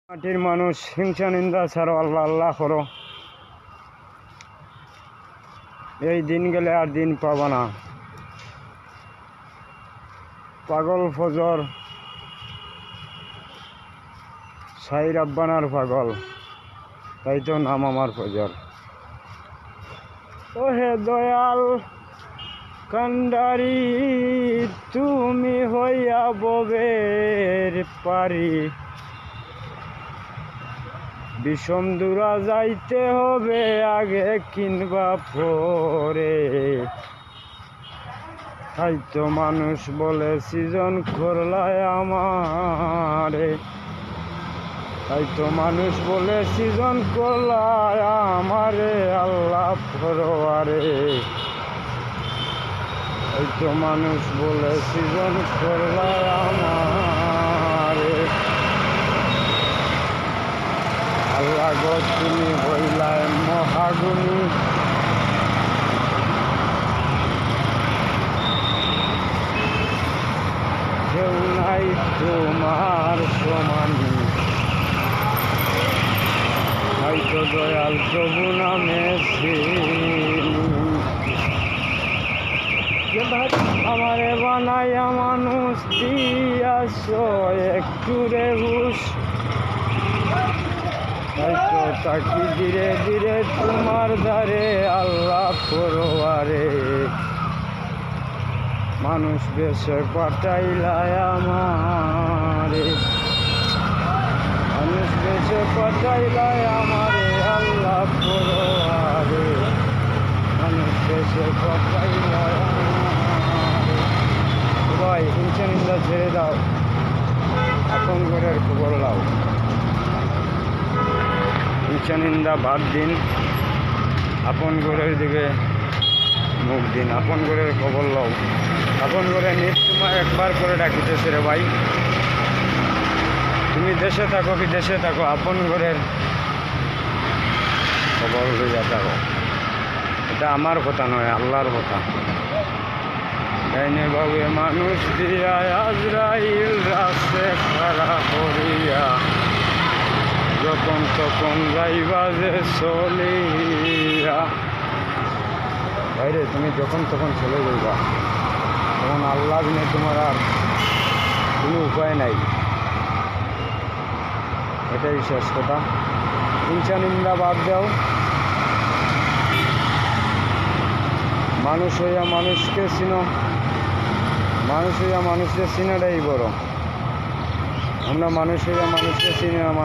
মাটির মানুষ হিংসা নিন্দা ছাড়ো, আল্লাহ আল্লাহ করো। এই দিন গেলে আর দিন পাবা না। পাগল ফজর সাই রাব্বানার পাগল, তাই তো নাম আমার ফজর। ও হে দয়াল কান্ডারি, তুমি হইয়া ববের পারি। বিষম দূরা যাইতে হবে আগে কিনবা পরে। তাই তো মানুষ বলে সৃজন করলায় আমারে। তাই তো মানুষ বলে সৃজন করলায় আমারে আল্লাহ পরোয়ারে। তাই তো মানুষ বলে সৃজন করলায় আমারে। আল্লাহ গো তুমি হইলায় মহাগুণী, কেউ নাই তোমার সমানি। তাই তো দয়াল প্রভু নামে আমারে বানাইয়া মানুষ দিয়াছ একটু রে হুশ। তাই তো তাকি ধীরে ধীরে তোমার দ্বারে আল্লাহ পরোয়ারে। মানুষ বেশে পাঠাইলায় আমারে। মানুষ বেশে পাঠাইলায় আমারে আল্লাহ পরোয়ারে। মানুষ বেশে পাঠাইলায় আমারে। ভাই হিংসা নিন্দা ছেড়ে দাও, আপন ঘরের খবর লাও। হিংসা নিন্দা বাদ দিন, আপন ঘরের দিকে মুখ দিন, আপন ঘরের খবর লও। আপন ঘরে নিত্যমা একবার করে ডাকিতেছে রে ভাই। তুমি দেশে থাকো কি দেশে থাকো, আপন ঘরের খবর লইয়া থাকো। এটা আমার কথা নয়, আল্লাহর কথা। ডাইনে বাবু মানুষ দিয়া আজরাইল রাস্তে খাড়া করিয়া, যখন তখন যাইবা যে চলিয়া। বাইরে তুমি যখন তখন চলে যাইবা, তখন আল্লাহ বিনে তোমার আর কোনো উপায় নাই। এটাই শেষ কথা। হিংসা নিন্দা বাদ দাও। মানুষ হইয়া মানুষকে চিনো, মানুষ হইয়া মানুষকে চিনাটাই বড়। আমরা মানুষ হইয়া মানুষকে চিনি না, মানুষ